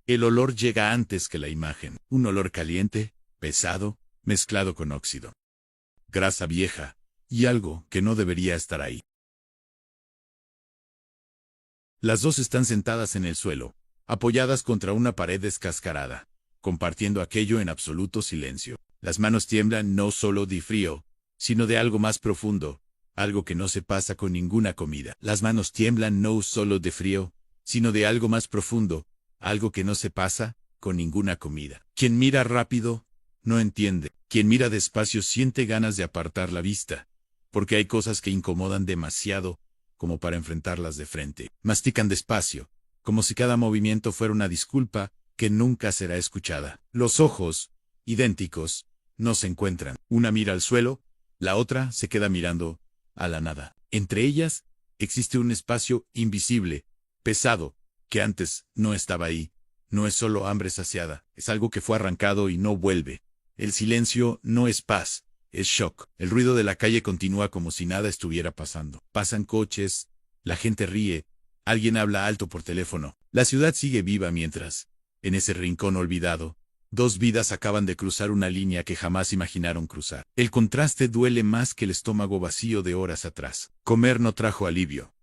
El olor llega antes que la imagen. Un olor caliente, pesado, mezclado con óxido, grasa vieja, y algo que no debería estar ahí. Las dos están sentadas en el suelo, apoyadas contra una pared descascarada, compartiendo aquello en absoluto silencio. Las manos tiemblan no solo de frío, sino de algo más profundo, algo que no se pasa con ninguna comida. Las manos tiemblan no solo de frío, sino de algo más profundo, algo que no se pasa con ninguna comida. Quien mira rápido, no entiende. Quien mira despacio siente ganas de apartar la vista, porque hay cosas que incomodan demasiado como para enfrentarlas de frente. Mastican despacio, como si cada movimiento fuera una disculpa que nunca será escuchada. Los ojos, idénticos, no se encuentran. Una mira al suelo, la otra se queda mirando a la nada. Entre ellas existe un espacio invisible, pesado, que antes no estaba ahí. No es solo hambre saciada, es algo que fue arrancado y no vuelve. El silencio no es paz, es shock. El ruido de la calle continúa como si nada estuviera pasando. Pasan coches, la gente ríe, alguien habla alto por teléfono. La ciudad sigue viva mientras, en ese rincón olvidado, dos vidas acaban de cruzar una línea que jamás imaginaron cruzar. El contraste duele más que el estómago vacío de horas atrás. Comer no trajo alivio,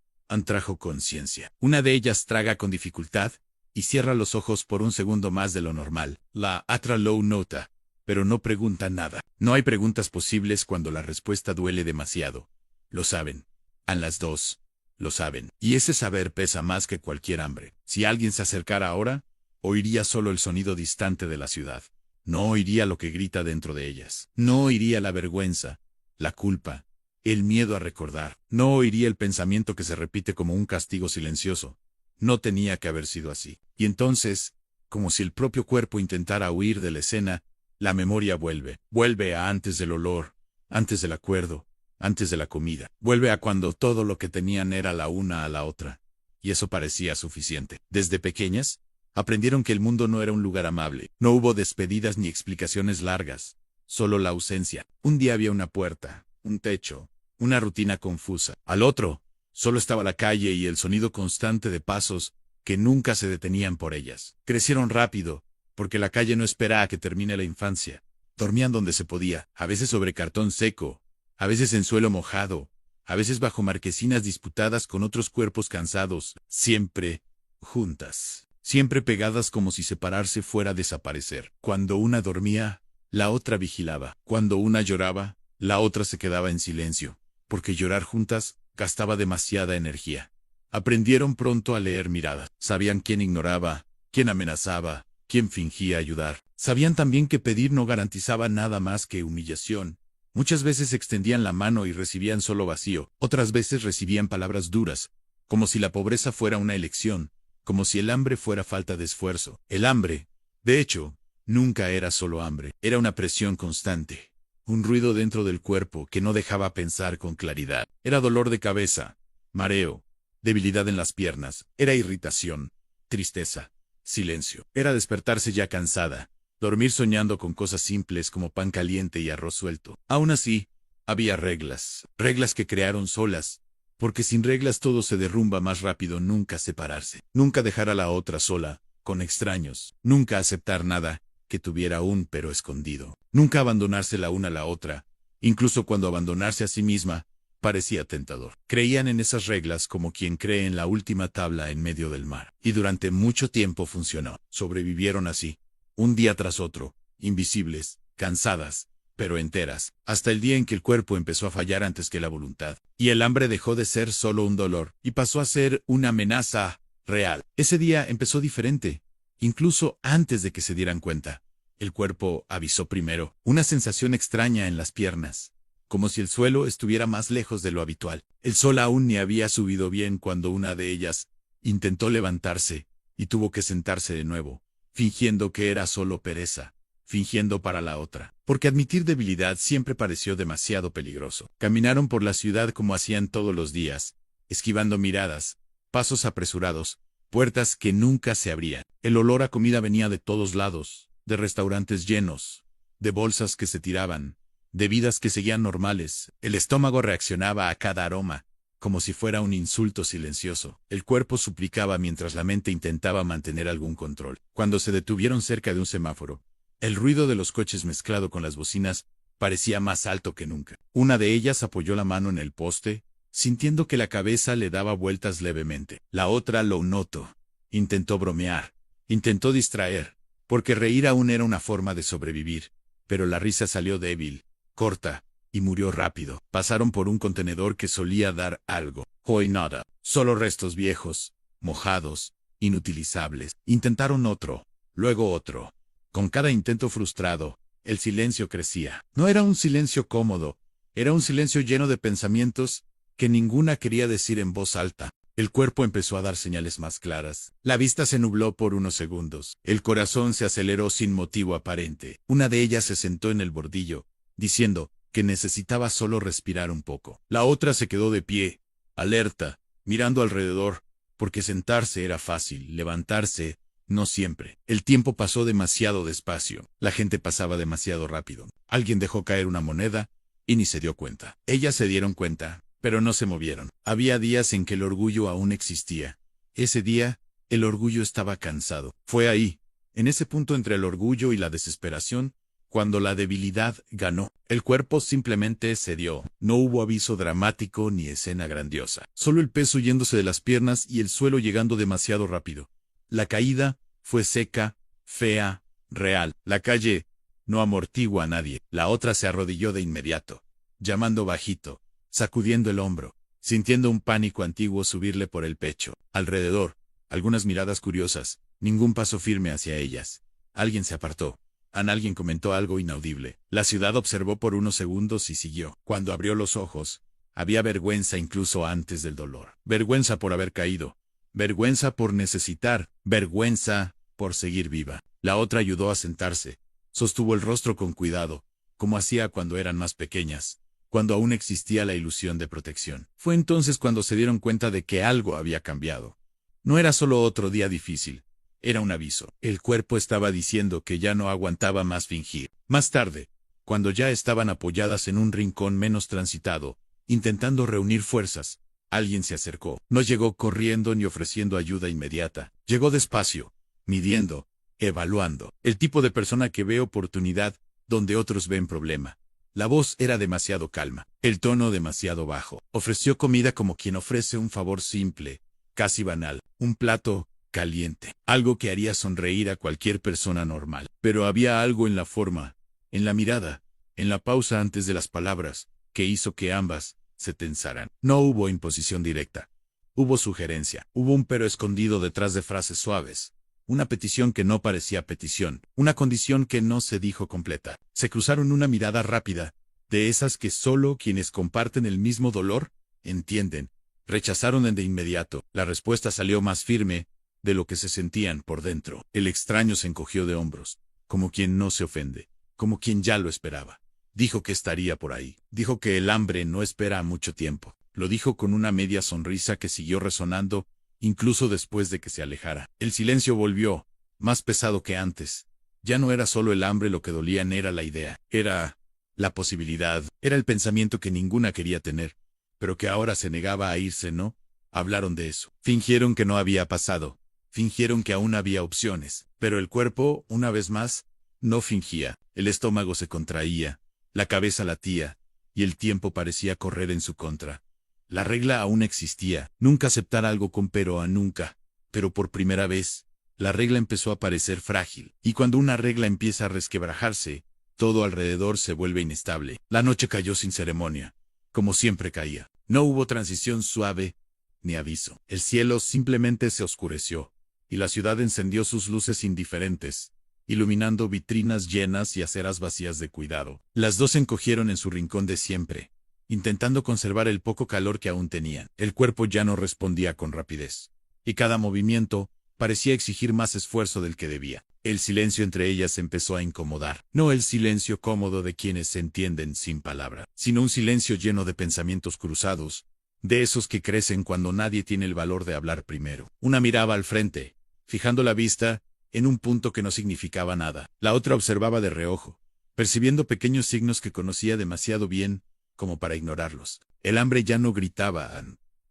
trajo conciencia. Una de ellas traga con dificultad y cierra los ojos por un segundo más de lo normal. La otra lo nota, pero no pregunta nada. No hay preguntas posibles cuando la respuesta duele demasiado. Lo saben. A las dos. Lo saben. Y ese saber pesa más que cualquier hambre. Si alguien se acercara ahora, oiría solo el sonido distante de la ciudad. No oiría lo que grita dentro de ellas. No oiría la vergüenza, la culpa, el miedo a recordar. No oiría el pensamiento que se repite como un castigo silencioso. No tenía que haber sido así. Y entonces, como si el propio cuerpo intentara huir de la escena, la memoria vuelve. Vuelve a antes del olor, antes del acuerdo, antes de la comida. Vuelve a cuando todo lo que tenían era la una a la otra. Y eso parecía suficiente. Desde pequeñas, aprendieron que el mundo no era un lugar amable. No hubo despedidas ni explicaciones largas. Solo la ausencia. Un día había una puerta, un techo, una rutina confusa. Al otro, solo estaba la calle y el sonido constante de pasos que nunca se detenían por ellas. Crecieron rápido, porque la calle no espera a que termine la infancia. Dormían donde se podía, a veces sobre cartón seco, a veces en suelo mojado, a veces bajo marquesinas disputadas con otros cuerpos cansados, siempre juntas, siempre pegadas como si separarse fuera a desaparecer. Cuando una dormía, la otra vigilaba. Cuando una lloraba, la otra se quedaba en silencio, porque llorar juntas gastaba demasiada energía. Aprendieron pronto a leer miradas. Sabían quién ignoraba, quién amenazaba, quién fingía ayudar. Sabían también que pedir no garantizaba nada más que humillación. Muchas veces extendían la mano y recibían solo vacío. Otras veces recibían palabras duras, como si la pobreza fuera una elección, como si el hambre fuera falta de esfuerzo. El hambre, de hecho, nunca era solo hambre. Era una presión constante. Un ruido dentro del cuerpo que no dejaba pensar con claridad. Era dolor de cabeza, mareo, debilidad en las piernas. Era irritación, tristeza, silencio. Era despertarse ya cansada, dormir soñando con cosas simples como pan caliente y arroz suelto. Aún así, había reglas. Reglas que crearon solas, porque sin reglas todo se derrumba más rápido. Nunca separarse. Nunca dejar a la otra sola, con extraños. Nunca aceptar nada que tuviera un pero escondido. Nunca abandonarse la una a la otra, incluso cuando abandonarse a sí misma parecía tentador. Creían en esas reglas como quien cree en la última tabla en medio del mar. Y durante mucho tiempo funcionó. Sobrevivieron así, un día tras otro, invisibles, cansadas, pero enteras, hasta el día en que el cuerpo empezó a fallar antes que la voluntad. Y el hambre dejó de ser solo un dolor, y pasó a ser una amenaza real. Ese día empezó diferente, incluso antes de que se dieran cuenta. El cuerpo avisó primero, una sensación extraña en las piernas, como si el suelo estuviera más lejos de lo habitual. El sol aún ni había subido bien cuando una de ellas intentó levantarse, y tuvo que sentarse de nuevo, fingiendo que era solo pereza, fingiendo para la otra, porque admitir debilidad siempre pareció demasiado peligroso. Caminaron por la ciudad como hacían todos los días, esquivando miradas, pasos apresurados, puertas que nunca se abrían. El olor a comida venía de todos lados, de restaurantes llenos, de bolsas que se tiraban, de vidas que seguían normales. El estómago reaccionaba a cada aroma, como si fuera un insulto silencioso. El cuerpo suplicaba mientras la mente intentaba mantener algún control. Cuando se detuvieron cerca de un semáforo, el ruido de los coches mezclado con las bocinas parecía más alto que nunca. Una de ellas apoyó la mano en el poste, sintiendo que la cabeza le daba vueltas levemente. La otra lo notó. Intentó bromear. Intentó distraer, porque reír aún era una forma de sobrevivir. Pero la risa salió débil, corta, y murió rápido. Pasaron por un contenedor que solía dar algo. Hoy nada. Solo restos viejos, mojados, inutilizables. Intentaron otro, luego otro. Con cada intento frustrado, el silencio crecía. No era un silencio cómodo, era un silencio lleno de pensamientos que ninguna quería decir en voz alta. El cuerpo empezó a dar señales más claras. La vista se nubló por unos segundos. El corazón se aceleró sin motivo aparente. Una de ellas se sentó en el bordillo, diciendo que necesitaba solo respirar un poco. La otra se quedó de pie, alerta, mirando alrededor, porque sentarse era fácil, levantarse, no siempre. El tiempo pasó demasiado despacio. La gente pasaba demasiado rápido. Alguien dejó caer una moneda y ni se dio cuenta. Ellas se dieron cuenta, pero no se movieron. Había días en que el orgullo aún existía. Ese día, el orgullo estaba cansado. Fue ahí, en ese punto entre el orgullo y la desesperación, cuando la debilidad ganó. El cuerpo simplemente cedió. No hubo aviso dramático ni escena grandiosa. Solo el peso yéndose de las piernas y el suelo llegando demasiado rápido. La caída fue seca, fea, real. La calle no amortigua a nadie. La otra se arrodilló de inmediato, llamando bajito, sacudiendo el hombro, sintiendo un pánico antiguo subirle por el pecho. Alrededor, algunas miradas curiosas, ningún paso firme hacia ellas. Alguien se apartó. Alguien comentó algo inaudible. La ciudad observó por unos segundos y siguió. Cuando abrió los ojos, había vergüenza incluso antes del dolor. Vergüenza por haber caído. Vergüenza por necesitar. Vergüenza por seguir viva. La otra ayudó a sentarse. Sostuvo el rostro con cuidado, como hacía cuando eran más pequeñas, cuando aún existía la ilusión de protección. Fue entonces cuando se dieron cuenta de que algo había cambiado. No era solo otro día difícil. Era un aviso. El cuerpo estaba diciendo que ya no aguantaba más fingir. Más tarde, cuando ya estaban apoyadas en un rincón menos transitado, intentando reunir fuerzas, alguien se acercó. No llegó corriendo ni ofreciendo ayuda inmediata. Llegó despacio, midiendo, evaluando. El tipo de persona que ve oportunidad donde otros ven problema. La voz era demasiado calma, el tono demasiado bajo. Ofreció comida como quien ofrece un favor simple, casi banal. Un plato caliente, algo que haría sonreír a cualquier persona normal. Pero había algo en la forma, en la mirada, en la pausa antes de las palabras, que hizo que ambas se tensaran. No hubo imposición directa. Hubo sugerencia. Hubo un pero escondido detrás de frases suaves. Una petición que no parecía petición. Una condición que no se dijo completa. Se cruzaron una mirada rápida, de esas que solo quienes comparten el mismo dolor entienden. Rechazaron de inmediato. La respuesta salió más firme de lo que se sentían por dentro. El extraño se encogió de hombros, como quien no se ofende, como quien ya lo esperaba. Dijo que estaría por ahí. Dijo que el hambre no espera mucho tiempo. Lo dijo con una media sonrisa que siguió resonando, incluso después de que se alejara. El silencio volvió, más pesado que antes. Ya no era solo el hambre lo que dolían, era la idea. Era la posibilidad. Era el pensamiento que ninguna quería tener, pero que ahora se negaba a irse, ¿no? Hablaron de eso. Fingieron que no había pasado. Fingieron que aún había opciones. Pero el cuerpo, una vez más, no fingía. El estómago se contraía, la cabeza latía, y el tiempo parecía correr en su contra. La regla aún existía. Nunca aceptar algo con pero a nunca. Pero por primera vez, la regla empezó a parecer frágil. Y cuando una regla empieza a resquebrajarse, todo alrededor se vuelve inestable. La noche cayó sin ceremonia, como siempre caía. No hubo transición suave, ni aviso. El cielo simplemente se oscureció, y la ciudad encendió sus luces indiferentes, iluminando vitrinas llenas y aceras vacías de cuidado. Las dos se encogieron en su rincón de siempre, intentando conservar el poco calor que aún tenían. El cuerpo ya no respondía con rapidez, y cada movimiento parecía exigir más esfuerzo del que debía. El silencio entre ellas empezó a incomodar. No el silencio cómodo de quienes se entienden sin palabra, sino un silencio lleno de pensamientos cruzados, de esos que crecen cuando nadie tiene el valor de hablar primero. Una miraba al frente, fijando la vista en un punto que no significaba nada. La otra observaba de reojo, percibiendo pequeños signos que conocía demasiado bien como para ignorarlos. El hambre ya no gritaba,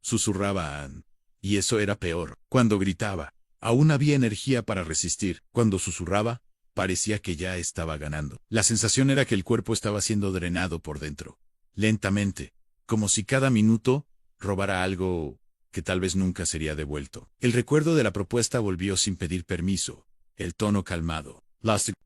susurraba a Anne. Y eso era peor. Cuando gritaba, aún había energía para resistir. Cuando susurraba, parecía que ya estaba ganando. La sensación era que el cuerpo estaba siendo drenado por dentro. Lentamente, como si cada minuto robara algo que tal vez nunca sería devuelto. El recuerdo de la propuesta volvió sin pedir permiso. El tono calmado.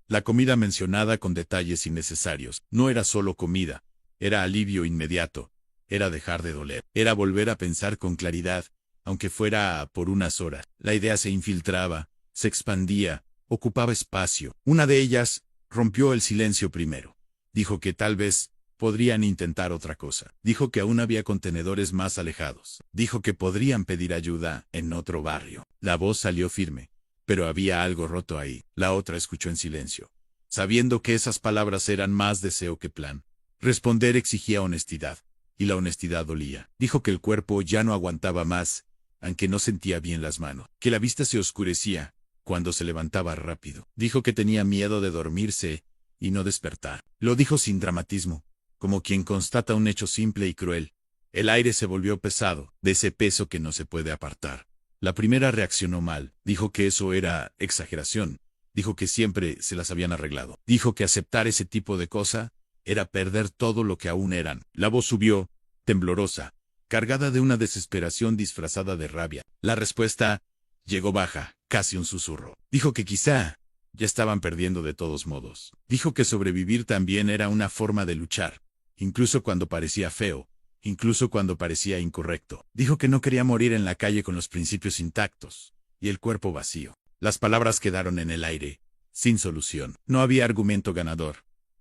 La comida mencionada con detalles innecesarios. No era solo comida. Era alivio inmediato. Era dejar de doler. Era volver a pensar con claridad, aunque fuera por unas horas. La idea se infiltraba, se expandía, ocupaba espacio. Una de ellas rompió el silencio primero. Dijo que tal vez podrían intentar otra cosa. Dijo que aún había contenedores más alejados. Dijo que podrían pedir ayuda en otro barrio. La voz salió firme, pero había algo roto ahí. La otra escuchó en silencio, sabiendo que esas palabras eran más deseo que plan. Responder exigía honestidad, y la honestidad dolía. Dijo que el cuerpo ya no aguantaba más, aunque no sentía bien las manos. Que la vista se oscurecía cuando se levantaba rápido. Dijo que tenía miedo de dormirse y no despertar. Lo dijo sin dramatismo, como quien constata un hecho simple y cruel. El aire se volvió pesado, de ese peso que no se puede apartar. La primera reaccionó mal. Dijo que eso era exageración. Dijo que siempre se las habían arreglado. Dijo que aceptar ese tipo de cosa era perder todo lo que aún eran. La voz subió, temblorosa, cargada de una desesperación disfrazada de rabia. La respuesta llegó baja, casi un susurro. Dijo que quizá ya estaban perdiendo de todos modos. Dijo que sobrevivir también era una forma de luchar, incluso cuando parecía feo, incluso cuando parecía incorrecto. Dijo que no quería morir en la calle con los principios intactos y el cuerpo vacío. Las palabras quedaron en el aire, sin solución. No había argumento ganador.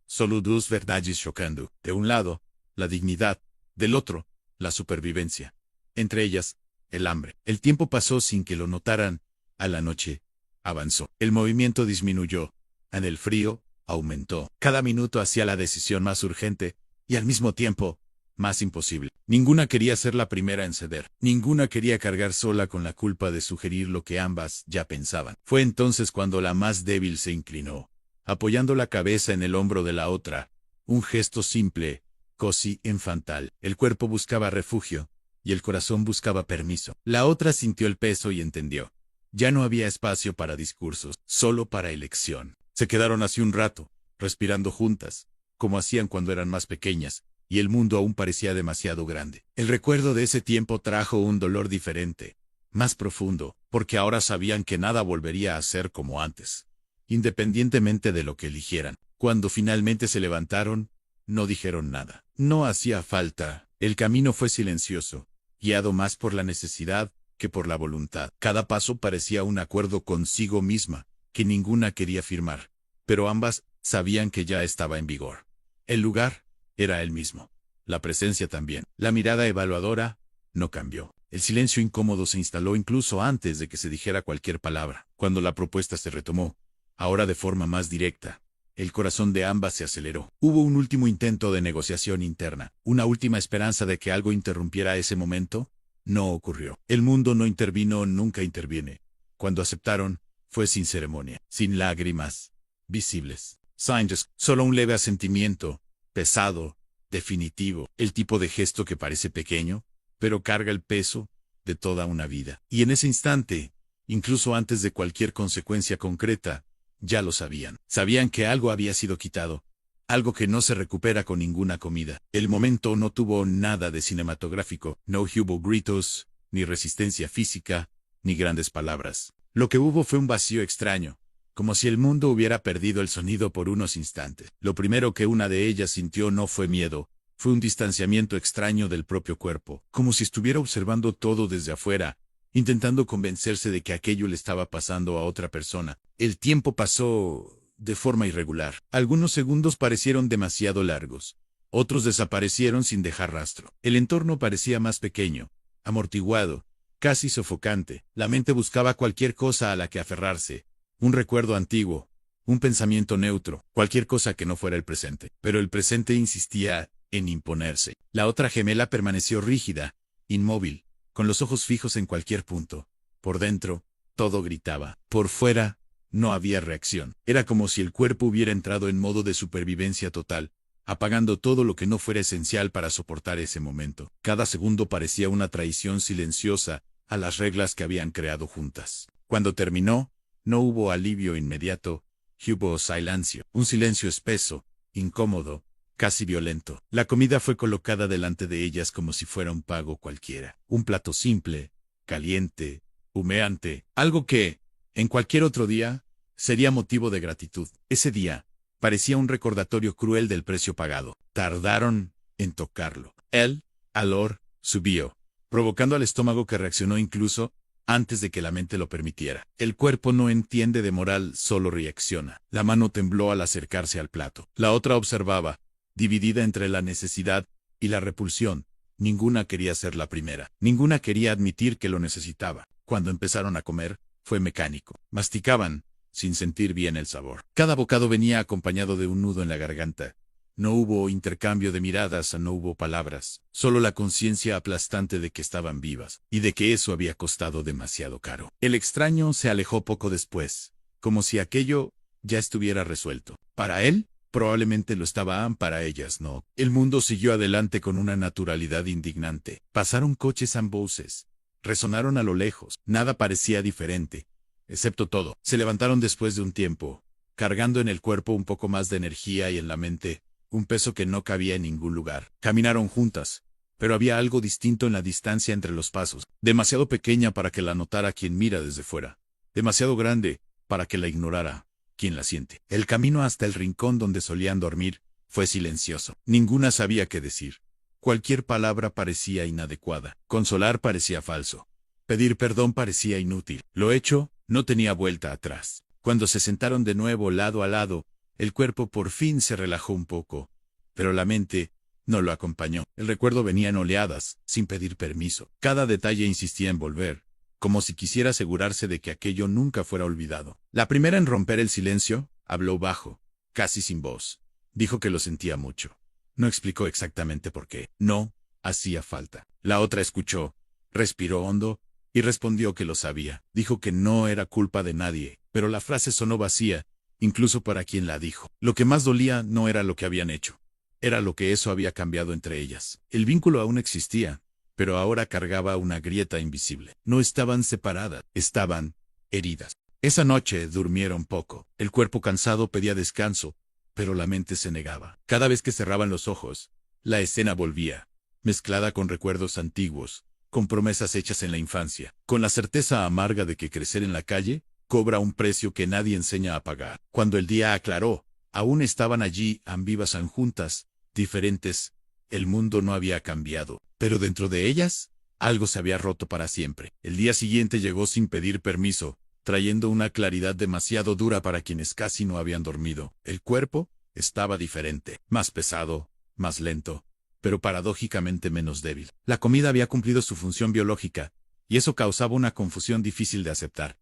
Solo dos verdades chocando. De un lado, la dignidad. Del otro, la supervivencia. Entre ellas, el hambre. El tiempo pasó sin que lo notaran. A la noche, avanzó. El movimiento disminuyó. En el frío, aumentó. Cada minuto hacía la decisión más urgente, y al mismo tiempo, más imposible. Ninguna quería ser la primera en ceder. Ninguna quería cargar sola con la culpa de sugerir lo que ambas ya pensaban. Fue entonces cuando la más débil se inclinó, apoyando la cabeza en el hombro de la otra. Un gesto simple, casi infantil. El cuerpo buscaba refugio, y el corazón buscaba permiso. La otra sintió el peso y entendió. Ya no había espacio para discursos, solo para elección. Se quedaron así un rato, respirando juntas, como hacían cuando eran más pequeñas, y el mundo aún parecía demasiado grande. El recuerdo de ese tiempo trajo un dolor diferente, más profundo, porque ahora sabían que nada volvería a ser como antes, independientemente de lo que eligieran. Cuando finalmente se levantaron, no dijeron nada. No hacía falta. El camino fue silencioso, guiado más por la necesidad que por la voluntad. Cada paso parecía un acuerdo consigo misma, que ninguna quería firmar, pero ambas sabían que ya estaba en vigor. El lugar era el mismo. La presencia también. La mirada evaluadora no cambió. El silencio incómodo se instaló incluso antes de que se dijera cualquier palabra. Cuando la propuesta se retomó, ahora de forma más directa, el corazón de ambas se aceleró. Hubo un último intento de negociación interna, una última esperanza de que algo interrumpiera ese momento. No ocurrió. El mundo no intervino, nunca interviene. Cuando aceptaron, fue sin ceremonia, sin lágrimas visibles. Sainz, solo un leve asentimiento, pesado, definitivo, el tipo de gesto que parece pequeño, pero carga el peso de toda una vida. Y en ese instante, incluso antes de cualquier consecuencia concreta, ya lo sabían. Sabían que algo había sido quitado, algo que no se recupera con ninguna comida. El momento no tuvo nada de cinematográfico, no hubo gritos, ni resistencia física, ni grandes palabras. Lo que hubo fue un vacío extraño, como si el mundo hubiera perdido el sonido por unos instantes. Lo primero que una de ellas sintió no fue miedo, fue un distanciamiento extraño del propio cuerpo, como si estuviera observando todo desde afuera, intentando convencerse de que aquello le estaba pasando a otra persona. El tiempo pasó de forma irregular. Algunos segundos parecieron demasiado largos. Otros desaparecieron sin dejar rastro. El entorno parecía más pequeño, amortiguado, casi sofocante. La mente buscaba cualquier cosa a la que aferrarse. Un recuerdo antiguo, un pensamiento neutro, cualquier cosa que no fuera el presente. Pero el presente insistía en imponerse. La otra gemela permaneció rígida, inmóvil, con los ojos fijos en cualquier punto. Por dentro, todo gritaba. Por fuera, no había reacción. Era como si el cuerpo hubiera entrado en modo de supervivencia total, apagando todo lo que no fuera esencial para soportar ese momento. Cada segundo parecía una traición silenciosa a las reglas que habían creado juntas. Cuando terminó, no hubo alivio inmediato, hubo silencio, un silencio espeso, incómodo, casi violento. La comida fue colocada delante de ellas como si fuera un pago cualquiera. Un plato simple, caliente, humeante, algo que, en cualquier otro día, sería motivo de gratitud. Ese día, parecía un recordatorio cruel del precio pagado. Tardaron en tocarlo. El calor subió, provocando al estómago que reaccionó incluso antes de que la mente lo permitiera. El cuerpo no entiende de moral, solo reacciona. La mano tembló al acercarse al plato. La otra observaba, dividida entre la necesidad y la repulsión. Ninguna quería ser la primera. Ninguna quería admitir que lo necesitaba. Cuando empezaron a comer, fue mecánico. Masticaban, sin sentir bien el sabor. Cada bocado venía acompañado de un nudo en la garganta. No hubo intercambio de miradas, no hubo palabras, solo la conciencia aplastante de que estaban vivas, y de que eso había costado demasiado caro. El extraño se alejó poco después, como si aquello ya estuviera resuelto. Para él, probablemente lo estaba, para ellas no. El mundo siguió adelante con una naturalidad indignante. Pasaron coches amb voces. Resonaron a lo lejos. Nada parecía diferente, excepto todo. Se levantaron después de un tiempo, cargando en el cuerpo un poco más de energía y en la mente un peso que no cabía en ningún lugar. Caminaron juntas, pero había algo distinto en la distancia entre los pasos, demasiado pequeña para que la notara quien mira desde fuera, demasiado grande para que la ignorara quien la siente. El camino hasta el rincón donde solían dormir fue silencioso. Ninguna sabía qué decir. Cualquier palabra parecía inadecuada. Consolar parecía falso. Pedir perdón parecía inútil. Lo hecho no tenía vuelta atrás. Cuando se sentaron de nuevo lado a lado, el cuerpo por fin se relajó un poco, pero la mente no lo acompañó. El recuerdo venía en oleadas, sin pedir permiso. Cada detalle insistía en volver, como si quisiera asegurarse de que aquello nunca fuera olvidado. La primera en romper el silencio, habló bajo, casi sin voz. Dijo que lo sentía mucho. No explicó exactamente por qué. No hacía falta. La otra escuchó, respiró hondo, y respondió que lo sabía. Dijo que no era culpa de nadie, pero la frase sonó vacía, incluso para quien la dijo. Lo que más dolía no era lo que habían hecho, era lo que eso había cambiado entre ellas. El vínculo aún existía, pero ahora cargaba una grieta invisible. No estaban separadas, estaban heridas. Esa noche durmieron poco. El cuerpo cansado pedía descanso, pero la mente se negaba. Cada vez que cerraban los ojos, la escena volvía, mezclada con recuerdos antiguos, con promesas hechas en la infancia, con la certeza amarga de que crecer en la calle cobra un precio que nadie enseña a pagar. Cuando el día aclaró, aún estaban allí, ambivas juntas, diferentes. El mundo no había cambiado, pero dentro de ellas, algo se había roto para siempre. El día siguiente llegó sin pedir permiso, trayendo una claridad demasiado dura para quienes casi no habían dormido. El cuerpo estaba diferente, más pesado, más lento, pero paradójicamente menos débil. La comida había cumplido su función biológica, y eso causaba una confusión difícil de aceptar.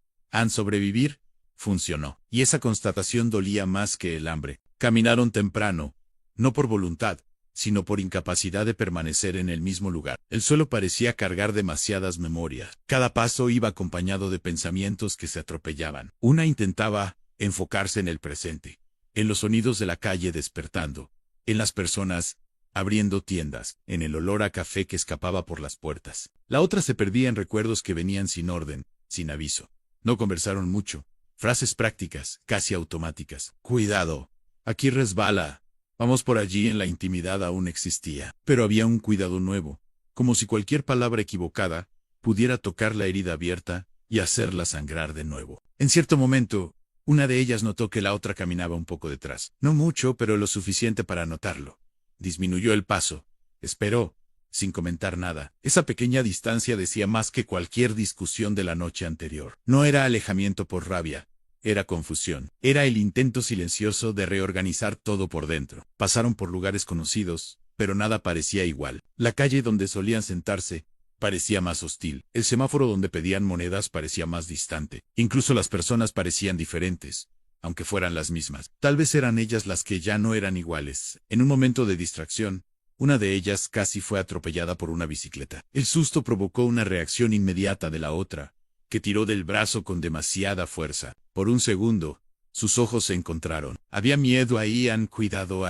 Sobrevivir funcionó, y esa constatación dolía más que el hambre. Caminaron temprano, no por voluntad, sino por incapacidad de permanecer en el mismo lugar. El suelo parecía cargar demasiadas memorias. Cada paso iba acompañado de pensamientos que se atropellaban. Una intentaba enfocarse en el presente, en los sonidos de la calle despertando, en las personas abriendo tiendas, en el olor a café que escapaba por las puertas. La otra se perdía en recuerdos que venían sin orden, sin aviso. No conversaron mucho. Frases prácticas, casi automáticas. Cuidado, aquí resbala. Vamos por allí. En la intimidad aún existía. Pero había un cuidado nuevo, como si cualquier palabra equivocada pudiera tocar la herida abierta y hacerla sangrar de nuevo. En cierto momento, una de ellas notó que la otra caminaba un poco detrás. No mucho, pero lo suficiente para notarlo. Disminuyó el paso. Esperó, sin comentar nada. Esa pequeña distancia decía más que cualquier discusión de la noche anterior. No era alejamiento por rabia, era confusión. Era el intento silencioso de reorganizar todo por dentro. Pasaron por lugares conocidos, pero nada parecía igual. La calle donde solían sentarse parecía más hostil. El semáforo donde pedían monedas parecía más distante. Incluso las personas parecían diferentes, aunque fueran las mismas. Tal vez eran ellas las que ya no eran iguales. En un momento de distracción, una de ellas casi fue atropellada por una bicicleta. El susto provocó una reacción inmediata de la otra, que tiró del brazo con demasiada fuerza. Por un segundo, sus ojos se encontraron. Había miedo ahí, cuidado,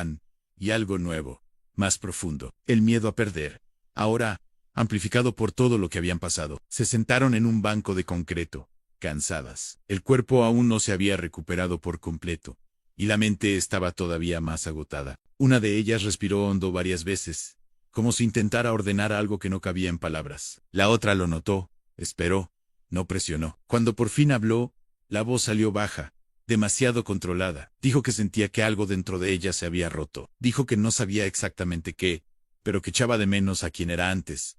y algo nuevo, más profundo, el miedo a perder. Ahora, amplificado por todo lo que habían pasado, se sentaron en un banco de concreto, cansadas. El cuerpo aún no se había recuperado por completo, y la mente estaba todavía más agotada. Una de ellas respiró hondo varias veces, como si intentara ordenar algo que no cabía en palabras. La otra lo notó, esperó, no presionó. Cuando por fin habló, la voz salió baja, demasiado controlada. Dijo que sentía que algo dentro de ella se había roto. Dijo que no sabía exactamente qué, pero que echaba de menos a quien era antes.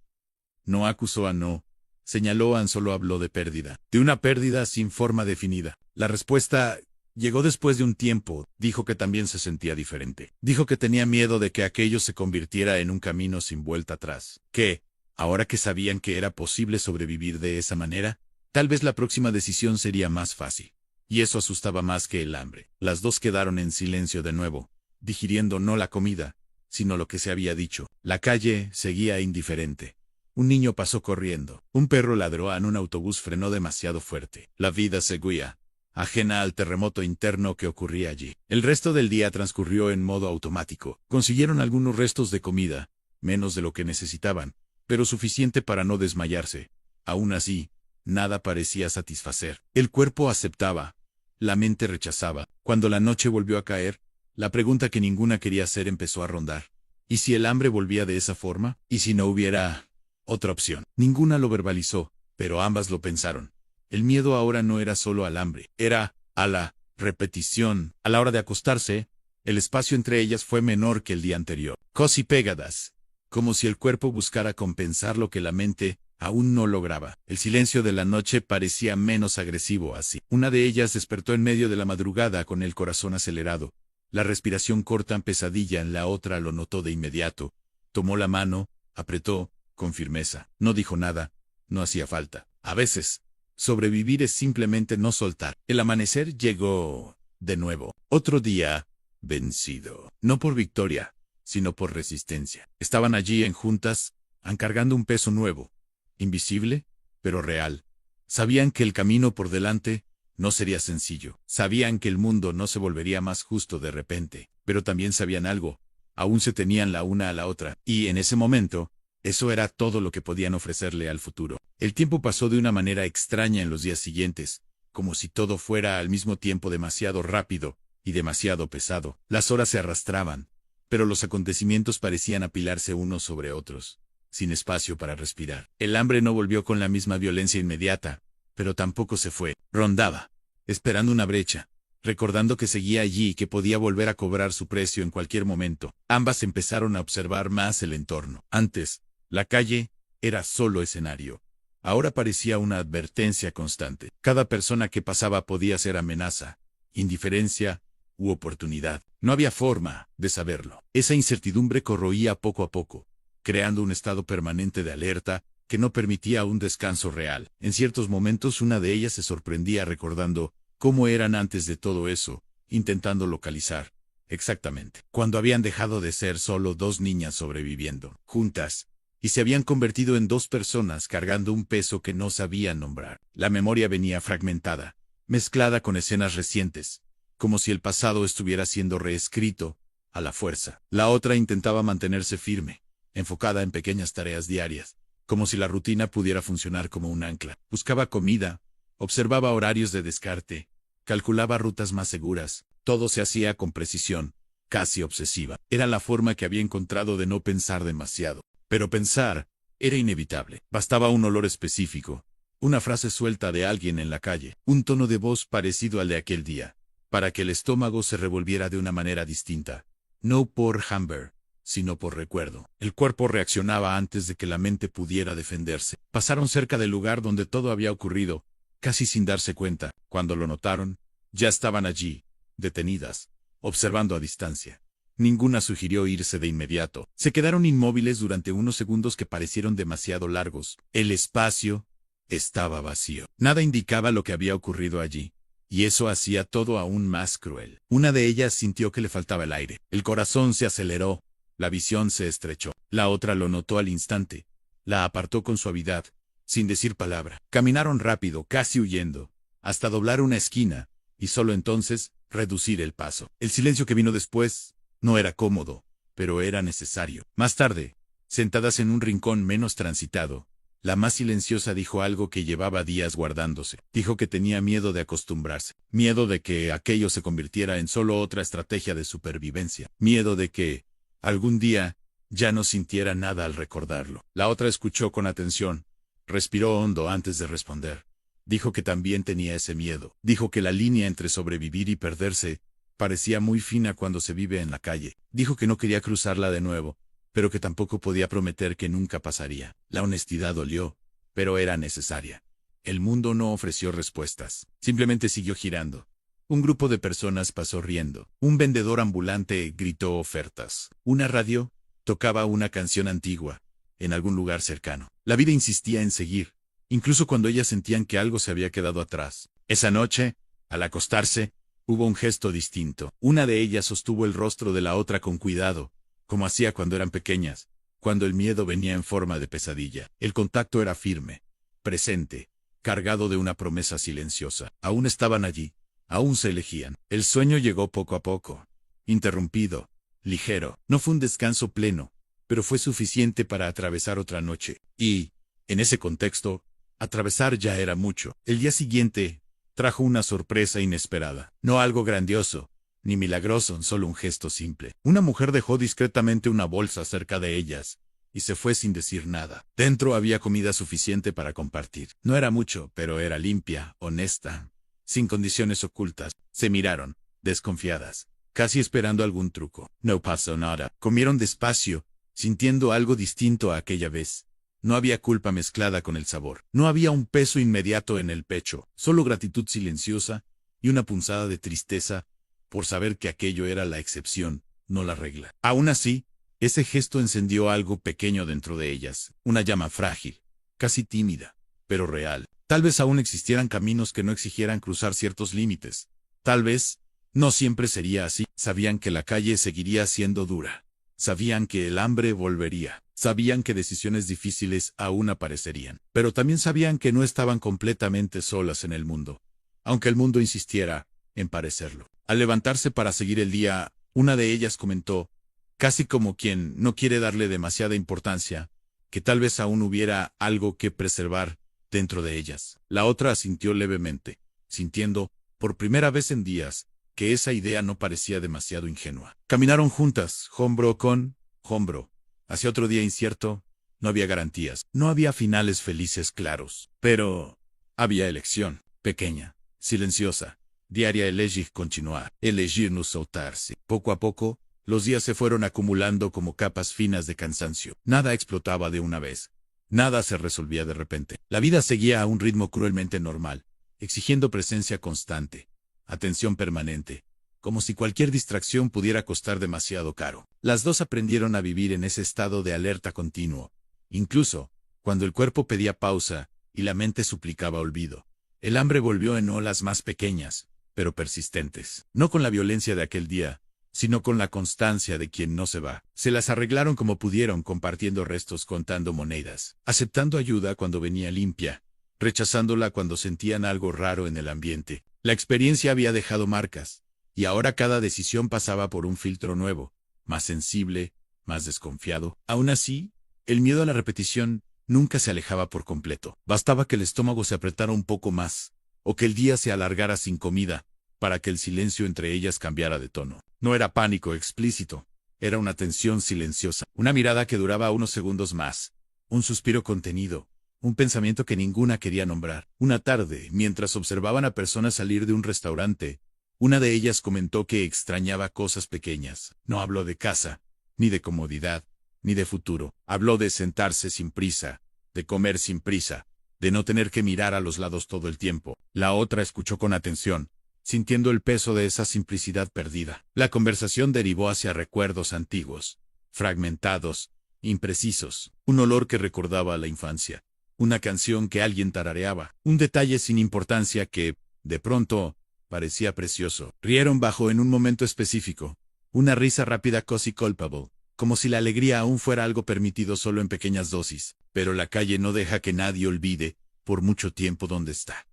No acusó a no. Señaló a solo habló de pérdida. De una pérdida sin forma definida. La respuesta llegó después de un tiempo. Dijo que también se sentía diferente. Dijo que tenía miedo de que aquello se convirtiera en un camino sin vuelta atrás. Que, ahora que sabían que era posible sobrevivir de esa manera, tal vez la próxima decisión sería más fácil. Y eso asustaba más que el hambre. Las dos quedaron en silencio de nuevo, digiriendo no la comida, sino lo que se había dicho. La calle seguía indiferente. Un niño pasó corriendo. Un perro ladró en un autobús frenó demasiado fuerte. La vida seguía, ajena al terremoto interno que ocurría allí. El resto del día transcurrió en modo automático. Consiguieron algunos restos de comida, menos de lo que necesitaban, pero suficiente para no desmayarse. Aún así, nada parecía satisfacer. El cuerpo aceptaba, la mente rechazaba. Cuando la noche volvió a caer, la pregunta que ninguna quería hacer empezó a rondar. ¿Y si el hambre volvía de esa forma? ¿Y si no hubiera otra opción? Ninguna lo verbalizó, pero ambas lo pensaron. El miedo ahora no era solo al hambre, era a la repetición. A la hora de acostarse, el espacio entre ellas fue menor que el día anterior. Casi pegadas, como si el cuerpo buscara compensar lo que la mente aún no lograba. El silencio de la noche parecía menos agresivo así. Una de ellas despertó en medio de la madrugada con el corazón acelerado. La respiración corta en pesadilla en la otra lo notó de inmediato. Tomó la mano, apretó, con firmeza. No dijo nada, no hacía falta. A veces, sobrevivir es simplemente no soltar. El amanecer llegó de nuevo. Otro día, vencido. No por victoria, sino por resistencia. Estaban allí juntas, cargando un peso nuevo. Invisible, pero real. Sabían que el camino por delante no sería sencillo. Sabían que el mundo no se volvería más justo de repente. Pero también sabían algo. Aún se tenían la una a la otra. Y en ese momento, eso era todo lo que podían ofrecerle al futuro. El tiempo pasó de una manera extraña en los días siguientes, como si todo fuera al mismo tiempo demasiado rápido y demasiado pesado. Las horas se arrastraban, pero los acontecimientos parecían apilarse unos sobre otros, sin espacio para respirar. El hambre no volvió con la misma violencia inmediata, pero tampoco se fue. Rondaba, esperando una brecha, recordando que seguía allí y que podía volver a cobrar su precio en cualquier momento. Ambas empezaron a observar más el entorno. Antes, la calle era solo escenario. Ahora parecía una advertencia constante. Cada persona que pasaba podía ser amenaza, indiferencia u oportunidad. No había forma de saberlo. Esa incertidumbre corroía poco a poco, creando un estado permanente de alerta que no permitía un descanso real. En ciertos momentos una de ellas se sorprendía recordando cómo eran antes de todo eso, intentando localizar exactamente cuando habían dejado de ser solo dos niñas sobreviviendo juntas y se habían convertido en dos personas cargando un peso que no sabían nombrar. La memoria venía fragmentada, mezclada con escenas recientes, como si el pasado estuviera siendo reescrito a la fuerza. La otra intentaba mantenerse firme, enfocada en pequeñas tareas diarias, como si la rutina pudiera funcionar como un ancla. Buscaba comida, observaba horarios de descarte, calculaba rutas más seguras. Todo se hacía con precisión, casi obsesiva. Era la forma que había encontrado de no pensar demasiado. Pero pensar era inevitable. Bastaba un olor específico, una frase suelta de alguien en la calle, un tono de voz parecido al de aquel día, para que el estómago se revolviera de una manera distinta. No por hambre, sino por recuerdo. El cuerpo reaccionaba antes de que la mente pudiera defenderse. Pasaron cerca del lugar donde todo había ocurrido, casi sin darse cuenta. Cuando lo notaron, ya estaban allí, detenidas, observando a distancia. Ninguna sugirió irse de inmediato. Se quedaron inmóviles durante unos segundos que parecieron demasiado largos. El espacio estaba vacío. Nada indicaba lo que había ocurrido allí, y eso hacía todo aún más cruel. Una de ellas sintió que le faltaba el aire. El corazón se aceleró, la visión se estrechó. La otra lo notó al instante. La apartó con suavidad, sin decir palabra. Caminaron rápido, casi huyendo, hasta doblar una esquina, y solo entonces reducir el paso. El silencio que vino después no era cómodo, pero era necesario. Más tarde, sentadas en un rincón menos transitado, la más silenciosa dijo algo que llevaba días guardándose. Dijo que tenía miedo de acostumbrarse, miedo de que aquello se convirtiera en solo otra estrategia de supervivencia, miedo de que, algún día, ya no sintiera nada al recordarlo. La otra escuchó con atención, respiró hondo antes de responder. Dijo que también tenía ese miedo. Dijo que la línea entre sobrevivir y perderse parecía muy fina cuando se vive en la calle. Dijo que no quería cruzarla de nuevo, pero que tampoco podía prometer que nunca pasaría. La honestidad dolió, pero era necesaria. El mundo no ofreció respuestas. Simplemente siguió girando. Un grupo de personas pasó riendo. Un vendedor ambulante gritó ofertas. Una radio tocaba una canción antigua, en algún lugar cercano. La vida insistía en seguir, incluso cuando ellas sentían que algo se había quedado atrás. Esa noche, al acostarse, hubo un gesto distinto. Una de ellas sostuvo el rostro de la otra con cuidado, como hacía cuando eran pequeñas, cuando el miedo venía en forma de pesadilla. El contacto era firme, presente, cargado de una promesa silenciosa. Aún estaban allí, aún se elegían. El sueño llegó poco a poco, interrumpido, ligero. No fue un descanso pleno, pero fue suficiente para atravesar otra noche. Y, en ese contexto, atravesar ya era mucho. El día siguiente trajo una sorpresa inesperada. No algo grandioso, ni milagroso, solo un gesto simple. Una mujer dejó discretamente una bolsa cerca de ellas, y se fue sin decir nada. Dentro había comida suficiente para compartir. No era mucho, pero era limpia, honesta, sin condiciones ocultas. Se miraron, desconfiadas, casi esperando algún truco. No pasó nada. Comieron despacio, sintiendo algo distinto a aquella vez. No había culpa mezclada con el sabor. No había un peso inmediato en el pecho, solo gratitud silenciosa y una punzada de tristeza por saber que aquello era la excepción, no la regla. Aún así, ese gesto encendió algo pequeño dentro de ellas, una llama frágil, casi tímida, pero real. Tal vez aún existieran caminos que no exigieran cruzar ciertos límites. Tal vez, no siempre sería así. Sabían que la calle seguiría siendo dura. Sabían que el hambre volvería. Sabían que decisiones difíciles aún aparecerían. Pero también sabían que no estaban completamente solas en el mundo, aunque el mundo insistiera en parecerlo. Al levantarse para seguir el día, una de ellas comentó, casi como quien no quiere darle demasiada importancia, que tal vez aún hubiera algo que preservar dentro de ellas. La otra asintió levemente, sintiendo, por primera vez en días, que esa idea no parecía demasiado ingenua. Caminaron juntas, hombro con hombro, hacia otro día incierto. No había garantías, no había finales felices claros, pero había elección, pequeña, silenciosa, diaria. Elegir continuar, elegir no soltarse. Poco a poco, los días se fueron acumulando como capas finas de cansancio. Nada explotaba de una vez. Nada se resolvía de repente. La vida seguía a un ritmo cruelmente normal, exigiendo presencia constante, atención permanente, como si cualquier distracción pudiera costar demasiado caro. Las dos aprendieron a vivir en ese estado de alerta continuo, incluso cuando el cuerpo pedía pausa y la mente suplicaba olvido. El hambre volvió en olas más pequeñas, pero persistentes. No con la violencia de aquel día, sino con la constancia de quien no se va. Se las arreglaron como pudieron, compartiendo restos, contando monedas, aceptando ayuda cuando venía limpia, rechazándola cuando sentían algo raro en el ambiente. La experiencia había dejado marcas, y ahora cada decisión pasaba por un filtro nuevo, más sensible, más desconfiado. Aún así, el miedo a la repetición nunca se alejaba por completo. Bastaba que el estómago se apretara un poco más, o que el día se alargara sin comida, para que el silencio entre ellas cambiara de tono. No era pánico explícito, era una tensión silenciosa, una mirada que duraba unos segundos más, un suspiro contenido, un pensamiento que ninguna quería nombrar. Una tarde, mientras observaban a personas salir de un restaurante, una de ellas comentó que extrañaba cosas pequeñas. No habló de casa, ni de comodidad, ni de futuro. Habló de sentarse sin prisa, de comer sin prisa, de no tener que mirar a los lados todo el tiempo. La otra escuchó con atención, sintiendo el peso de esa simplicidad perdida. La conversación derivó hacia recuerdos antiguos, fragmentados, imprecisos, un olor que recordaba a la infancia, una canción que alguien tarareaba, un detalle sin importancia que, de pronto, parecía precioso. Rieron bajo en un momento específico, una risa rápida casi culpable, como si la alegría aún fuera algo permitido solo en pequeñas dosis. Pero la calle no deja que nadie olvide, por mucho tiempo, dónde está.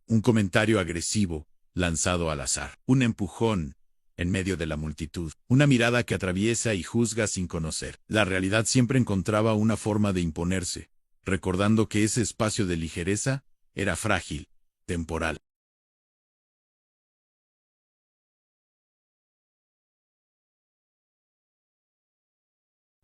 Un comentario agresivo, lanzado al azar. Un empujón en medio de la multitud. Una mirada que atraviesa y juzga sin conocer. La realidad siempre encontraba una forma de imponerse, recordando que ese espacio de ligereza era frágil, temporal.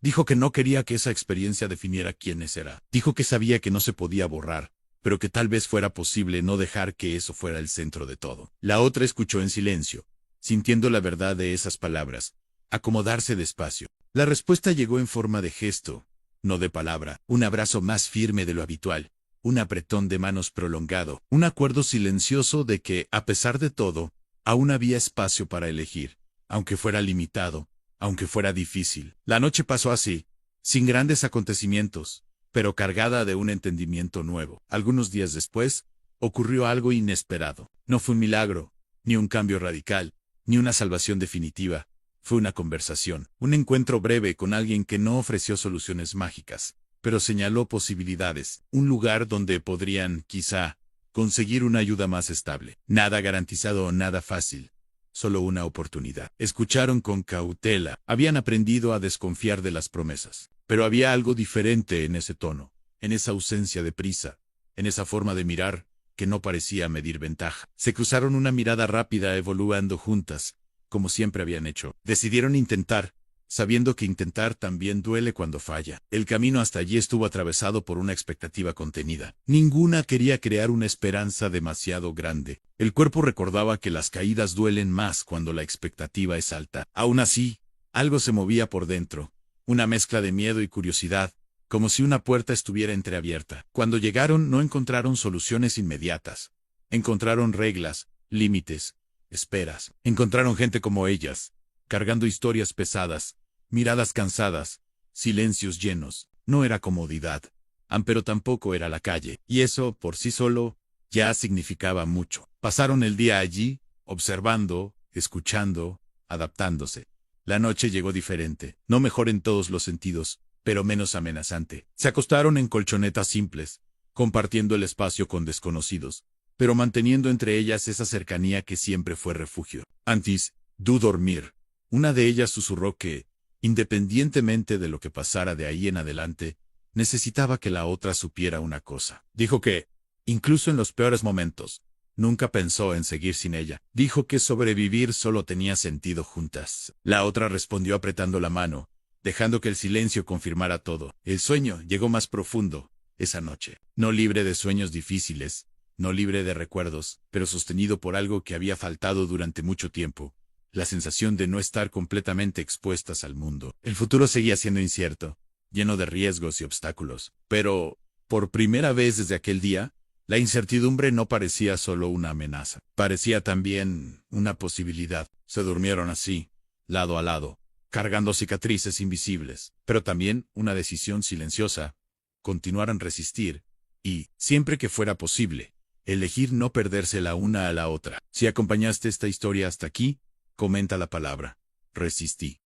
Dijo que no quería que esa experiencia definiera quiénes era. Dijo que sabía que no se podía borrar, pero que tal vez fuera posible no dejar que eso fuera el centro de todo. La otra escuchó en silencio, sintiendo la verdad de esas palabras, acomodarse despacio. La respuesta llegó en forma de gesto, no de palabra, un abrazo más firme de lo habitual, un apretón de manos prolongado, un acuerdo silencioso de que, a pesar de todo, aún había espacio para elegir, aunque fuera limitado, aunque fuera difícil. La noche pasó así, sin grandes acontecimientos, pero cargada de un entendimiento nuevo. Algunos días después, ocurrió algo inesperado. No fue un milagro, ni un cambio radical, ni una salvación definitiva. Fue una conversación, un encuentro breve con alguien que no ofreció soluciones mágicas, pero señaló posibilidades, un lugar donde podrían, quizá, conseguir una ayuda más estable. Nada garantizado o nada fácil. Solo una oportunidad. Escucharon con cautela. Habían aprendido a desconfiar de las promesas. Pero había algo diferente en ese tono, en esa ausencia de prisa, en esa forma de mirar, que no parecía medir ventaja. Se cruzaron una mirada rápida evoluando juntas, como siempre habían hecho. Decidieron intentar, sabiendo que intentar también duele cuando falla. El camino hasta allí estuvo atravesado por una expectativa contenida. Ninguna quería crear una esperanza demasiado grande. El cuerpo recordaba que las caídas duelen más cuando la expectativa es alta. Aún así, algo se movía por dentro, una mezcla de miedo y curiosidad, como si una puerta estuviera entreabierta. Cuando llegaron no encontraron soluciones inmediatas. Encontraron reglas, límites, esperas. Encontraron gente como ellas, cargando historias pesadas, miradas cansadas, silencios llenos. No era comodidad, pero tampoco era la calle, y eso, por sí solo, ya significaba mucho. Pasaron el día allí, observando, escuchando, adaptándose. La noche llegó diferente, no mejor en todos los sentidos, pero menos amenazante. Se acostaron en colchonetas simples, compartiendo el espacio con desconocidos, pero manteniendo entre ellas esa cercanía que siempre fue refugio. Antes, du dormir. Una de ellas susurró que, independientemente de lo que pasara de ahí en adelante, necesitaba que la otra supiera una cosa. Dijo que, incluso en los peores momentos, nunca pensó en seguir sin ella. Dijo que sobrevivir solo tenía sentido juntas. La otra respondió apretando la mano, dejando que el silencio confirmara todo. El sueño llegó más profundo, esa noche. No libre de sueños difíciles, no libre de recuerdos, pero sostenido por algo que había faltado durante mucho tiempo. La sensación de no estar completamente expuestas al mundo. El futuro seguía siendo incierto, lleno de riesgos y obstáculos. Pero, por primera vez desde aquel día, la incertidumbre no parecía solo una amenaza. Parecía también una posibilidad. Se durmieron así, lado a lado, cargando cicatrices invisibles, pero también una decisión silenciosa. Continuaran resistir, y, siempre que fuera posible, elegir no perderse la una a la otra. Si acompañaste esta historia hasta aquí, comenta la palabra resistí.